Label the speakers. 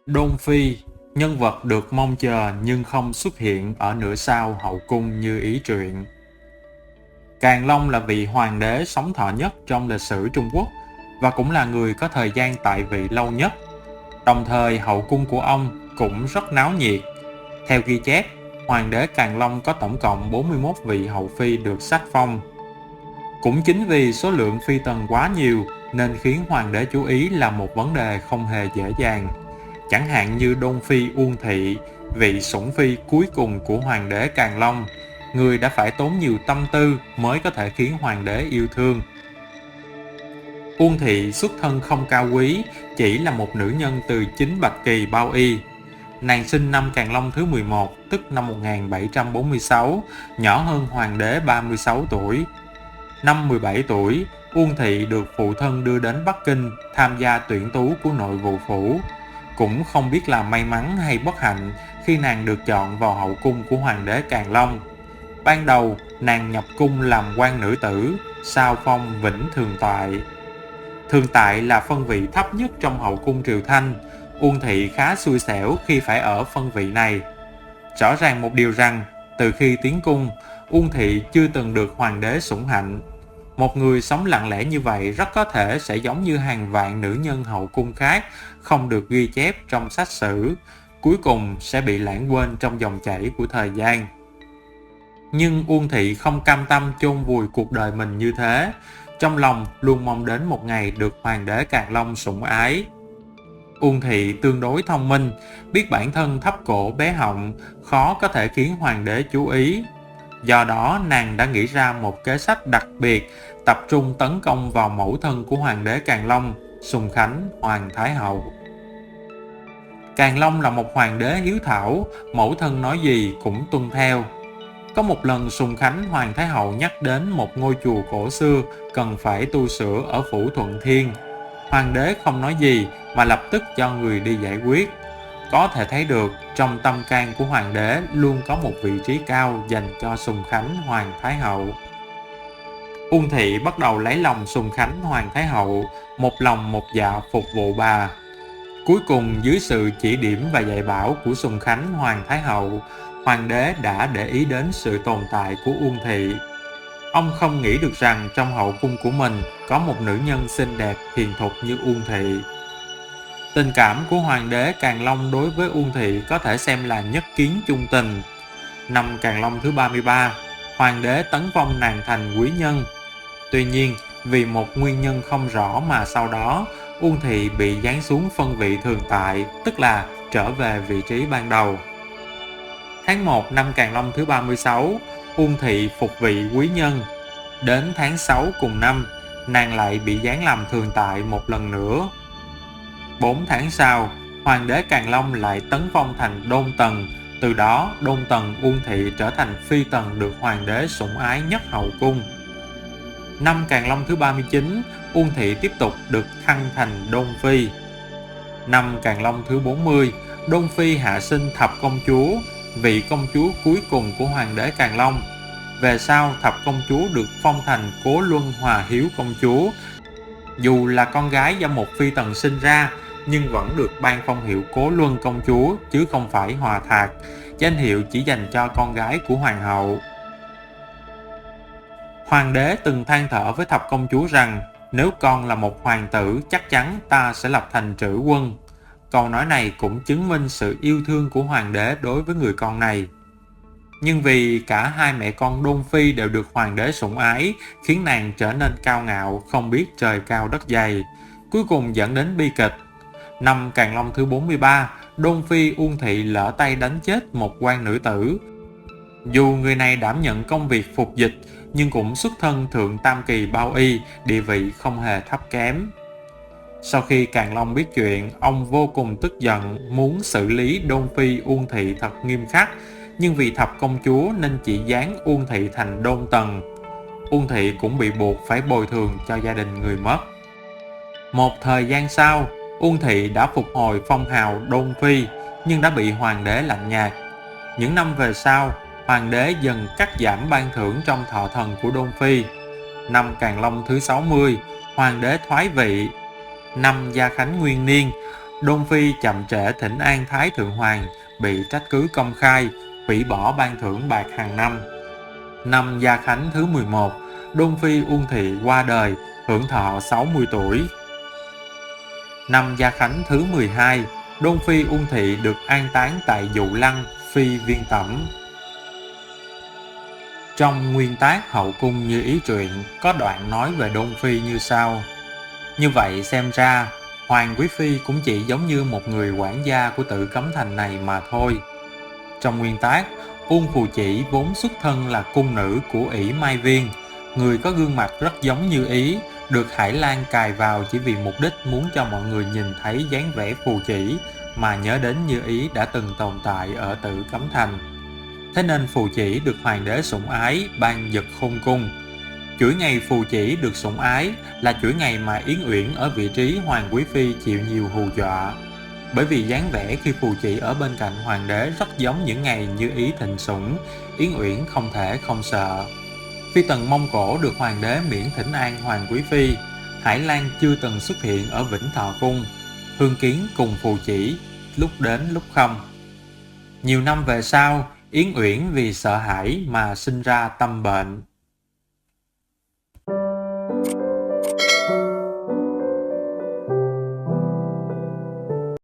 Speaker 1: Đôn Phi, nhân vật được mong chờ nhưng không xuất hiện ở nửa sau hậu cung như ý truyện. Càn Long là vị hoàng đế sống thọ nhất trong lịch sử Trung Quốc và cũng là người có thời gian tại vị lâu nhất. Đồng thời hậu cung của ông cũng rất náo nhiệt. Theo ghi chép, hoàng đế Càn Long có tổng cộng 41 vị hậu phi được sắc phong. Cũng chính vì số lượng phi tần quá nhiều nên khiến hoàng đế chú ý là một vấn đề không hề dễ dàng. Chẳng hạn như Đôn Phi Uông Thị, vị sủng phi cuối cùng của hoàng đế Càn Long, người đã phải tốn nhiều tâm tư mới có thể khiến hoàng đế yêu thương. Uông Thị xuất thân không cao quý, chỉ là một nữ nhân từ chính Bạch Kỳ Bao Y. Nàng sinh năm Càn Long thứ 11, tức năm 1746, nhỏ hơn hoàng đế 36 tuổi. Năm 17 tuổi, Uông Thị được phụ thân đưa đến Bắc Kinh tham gia tuyển tú của nội vụ phủ. Cũng không biết là may mắn hay bất hạnh khi nàng được chọn vào hậu cung của hoàng đế Càn Long. Ban đầu, nàng nhập cung làm quan nữ tử, sau phong Vĩnh Thường Tại. Thường Tại là phân vị thấp nhất trong hậu cung Triều Thanh. Uông Thị khá xui xẻo khi phải ở phân vị này. Rõ ràng một điều rằng, từ khi tiến cung, Uông Thị chưa từng được hoàng đế sủng hạnh. Một người sống lặng lẽ như vậy rất có thể sẽ giống như hàng vạn nữ nhân hậu cung khác, không được ghi chép trong sách sử, cuối cùng sẽ bị lãng quên trong dòng chảy của thời gian. Nhưng Uông Thị không cam tâm chôn vùi cuộc đời mình như thế, trong lòng luôn mong đến một ngày được hoàng đế Càn Long sủng ái. Uông Thị tương đối thông minh, biết bản thân thấp cổ bé họng, khó có thể khiến hoàng đế chú ý. Do đó nàng đã nghĩ ra một kế sách đặc biệt, tập trung tấn công vào mẫu thân của hoàng đế Càn Long, Sùng Khánh, Hoàng Thái Hậu. Càn Long là một hoàng đế hiếu thảo, mẫu thân nói gì cũng tuân theo. Có một lần Sùng Khánh Hoàng Thái Hậu nhắc đến một ngôi chùa cổ xưa cần phải tu sửa ở phủ Thuận Thiên. Hoàng đế không nói gì mà lập tức cho người đi giải quyết. Có thể thấy được trong tâm can của hoàng đế luôn có một vị trí cao dành cho Sùng Khánh Hoàng Thái Hậu. Uông Thị bắt đầu lấy lòng Sùng Khánh Hoàng Thái Hậu, một lòng một dạ phục vụ bà. Cuối cùng dưới sự chỉ điểm và dạy bảo của Sùng Khánh Hoàng Thái Hậu, hoàng đế đã để ý đến sự tồn tại của Uông Thị. Ông không nghĩ được rằng trong hậu cung của mình có một nữ nhân xinh đẹp hiền thục như Uông Thị. Tình cảm của hoàng đế Càn Long đối với Uông Thị có thể xem là nhất kiến chung tình. Năm Càn Long thứ 33, hoàng đế tấn phong nàng thành quý nhân. Tuy nhiên, vì một nguyên nhân không rõ mà sau đó, Uông Thị bị giáng xuống phân vị thường tại, tức là trở về vị trí ban đầu. Tháng 1 năm Càn Long thứ 36, Uông Thị phục vị quý nhân. Đến tháng 6 cùng năm, nàng lại bị giáng làm thường tại một lần nữa. 4 tháng sau, hoàng đế Càn Long lại tấn phong thành Đôn Tần. Từ đó, Đôn Tần Uông Thị trở thành phi tần được hoàng đế sủng ái nhất hậu cung. Năm Càn Long thứ 39, Uông Thị tiếp tục được thăng thành Đôn Phi. Năm Càn Long thứ 40, Đôn Phi hạ sinh Thập Công Chúa, vị công chúa cuối cùng của hoàng đế Càn Long. Về sau, Thập Công Chúa được phong thành Cố Luân Hòa Hiếu Công Chúa. Dù là con gái do một phi tần sinh ra, nhưng vẫn được ban phong hiệu Cố Luân Công Chúa chứ không phải Hòa Thạc, danh hiệu chỉ dành cho con gái của hoàng hậu. Hoàng đế từng than thở với Thập Công Chúa rằng nếu con là một hoàng tử chắc chắn ta sẽ lập thành trữ quân. Câu nói này cũng chứng minh sự yêu thương của hoàng đế đối với người con này. Nhưng vì cả hai mẹ con Đôn Phi đều được hoàng đế sủng ái, khiến nàng trở nên cao ngạo, không biết trời cao đất dày, cuối cùng dẫn đến bi kịch. Năm Càn Long thứ 43, Đôn Phi Uông Thị lỡ tay đánh chết một quan nữ tử. Dù người này đảm nhận công việc phục dịch, nhưng cũng xuất thân thượng tam kỳ Bao Y, địa vị không hề thấp kém. Sau khi Càn Long biết chuyện, ông vô cùng tức giận, muốn xử lý Đôn Phi Uông Thị thật nghiêm khắc, nhưng vì Thập Công Chúa nên chỉ giáng Uông Thị thành Đôn Tần. Uông Thị cũng bị buộc phải bồi thường cho gia đình người mất. Một thời gian sau, Uông Thị đã phục hồi phong hào Đôn Phi, nhưng đã bị hoàng đế lạnh nhạt. Những năm về sau, hoàng đế dần cắt giảm ban thưởng trong thọ thần của Đôn Phi. Năm Càn Long thứ 60, hoàng đế thoái vị. Năm Gia Khánh Nguyên Niên, Đôn Phi chậm trễ thỉnh an Thái Thượng Hoàng, bị trách cứ công khai, hủy bỏ ban thưởng bạc hàng năm. Năm Gia Khánh thứ 11, Đôn Phi Uông Thị qua đời, hưởng thọ 60 tuổi. Năm Gia Khánh thứ 12, Đôn Phi Uông Thị được an táng tại Dụ Lăng, Phi Viên Tẩm. Trong nguyên tác Hậu Cung Như Ý truyện có đoạn nói về Đôn Phi như sau. Như vậy xem ra, Hoàng Quý Phi cũng chỉ giống như một người quản gia của Tử Cấm Thành này mà thôi. Trong nguyên tác, Uông Phù Chỉ vốn xuất thân là cung nữ của ỷ Mai Viên, người có gương mặt rất giống Như Ý, được Hải Lan cài vào chỉ vì mục đích muốn cho mọi người nhìn thấy dáng vẻ Phù Chỉ mà nhớ đến Như Ý đã từng tồn tại ở Tử Cấm Thành. Thế nên Phù Chỉ được hoàng đế sủng ái, ban giật khôn cung. Chuỗi ngày Phù Chỉ được sủng ái là chuỗi ngày mà Yến Uyển ở vị trí Hoàng Quý Phi chịu nhiều hù dọa. Bởi vì dáng vẻ khi Phù Chỉ ở bên cạnh hoàng đế rất giống những ngày Như Ý thịnh sủng, Yến Uyển không thể không sợ. Phi tần Mông Cổ được hoàng đế miễn thỉnh an Hoàng Quý Phi. Hải Lan chưa từng xuất hiện ở Vĩnh Thọ Cung. Hương Kiến cùng Phù Chỉ lúc đến lúc không. Nhiều năm về sau, Yến Uyển vì sợ hãi mà sinh ra tâm bệnh.